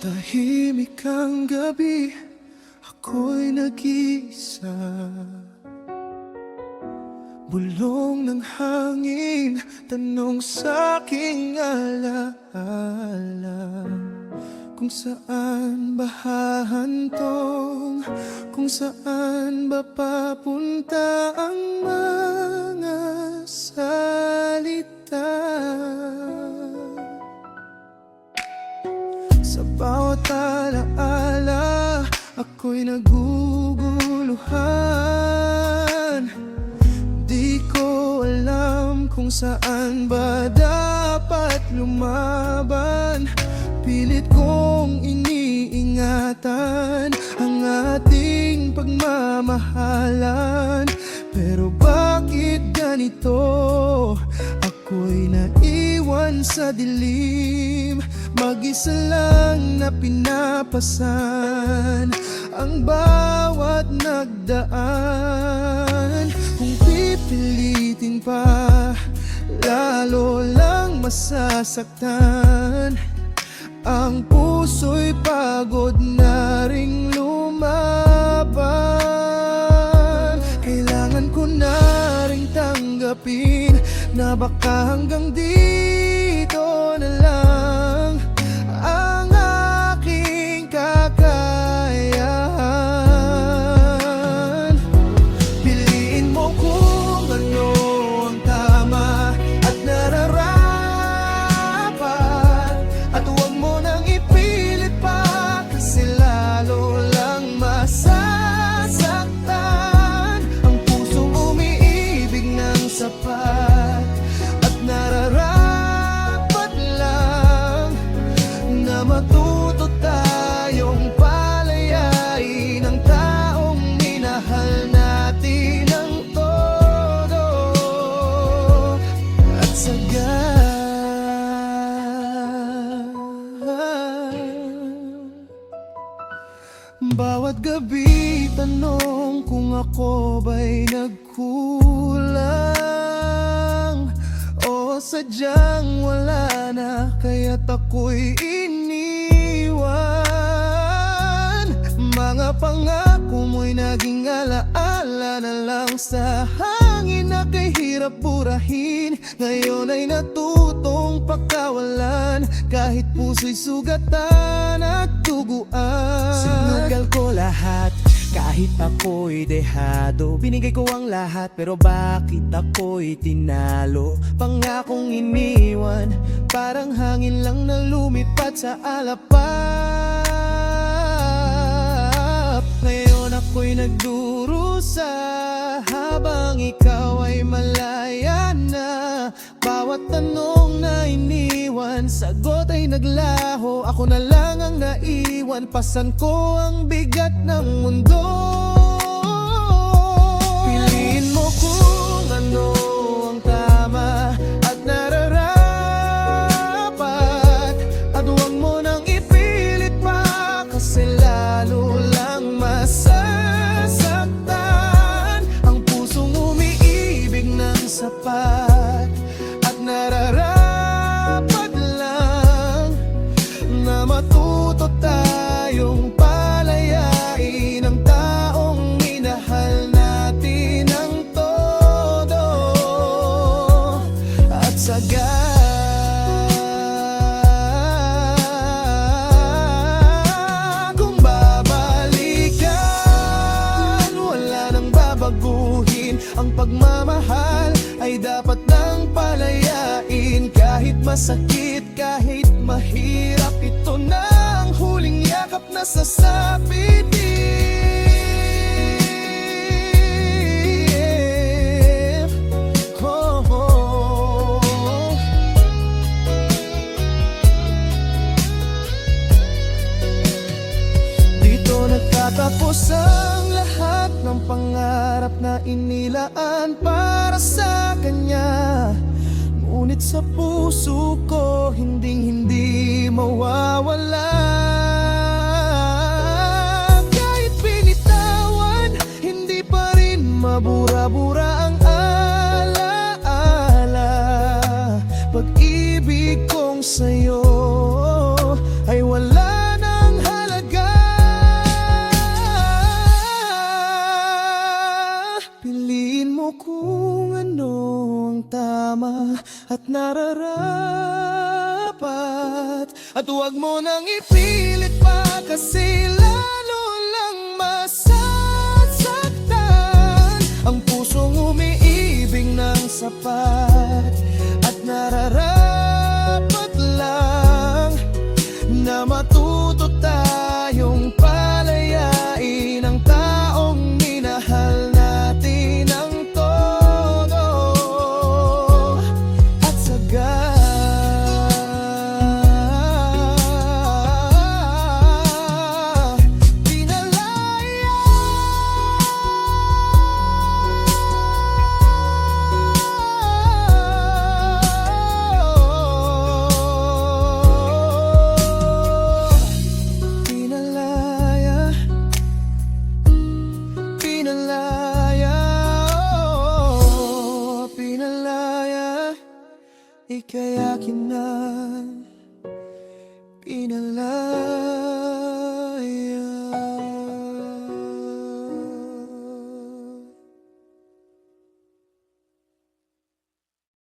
Tahimik ang gabi, ako'y nag-iisa. Bulong ng hangin, tanong sa'king alaala. Kung saan ba hahantong, kung saan ba papunta ang mga salita. Sa bawat alaala, ako'y naguguluhan. Di ko alam kung saan ba dapat lumaban. Pilit kong iniingatan ang ating pagmamahalan. Pero bakit ganito? Ako'y naiwan sa dilim, mag-isa lang na pinapasan ang bawat nagdaan. Kung pipilitin pa, lalo lang masasaktan. Ang puso'y pagod na ring lumaban. Kailangan ko na ring tanggapin na baka hanggang dito na lang ang aking kakayahan. Piliin mo kung ano ang tama at nararapat, at huwag mo nang ipilit pa, kasi lalo lang masasaktan. Ang pusong umiibig ng sapat at nararapat lang na matuto tayong palayain ang taong minahal natin ng todo at sagad. Bawat gabi tanong kung ako ba'y nagkulang o sadyang wala na, kaya't ako'y iniwan. Mga pangako mo'y naging alaala na lang sa hangin na kahirap burahin. Ngayon ay natutong pakawalan, kahit puso'y sugatan at duguan. Sinugal ko lahat, kahit ako'y dehado. Binigay ko ang lahat, pero bakit ako'y tinalo? Pangakong iniwan, parang hangin lang na lumipad sa alapap. Ngayon ako'y nagdurusa, habang ikaw ay malaya na. Bawat tanong na iniwan, sagot ay naglaho. Ako na lang ang naiwan, pasan ko ang bigat ng mundo. Piliin mo kung ano ang tama at nararapat, at huwag mo nang ipilit pa, kasi lalo lang masasaktan. Ang pusong umiibig ng sapat at nararapat lang na matuto tayong palayain ang taong minahal natin ng todo at sagad. Kung babalikan, wala nang babaguhin. Ang pagmamahal ay dapat nang palayain. Kahit masakit, kahit mahirap, ito na ang huling yakap na sasapitin. Oh, oh. Dito nagtatapos ang lahat ng pangarap na inilaan para sa kanya. Ngunit sa puso ko, hinding-hindi mawawala. Kahit pinitawan, hindi pa rin mabura-bura ang alaala. Pag-ibig kong sa'yo ay wala na mo nang ipilit pa, kasi lalo lang masasaktan ang pusong umiibig ng sapat. At nararapat lang na matuto tayong palayain ang taong minahal natin ng todo at sagad. Pinalaya, ika'y akin na pinalaya.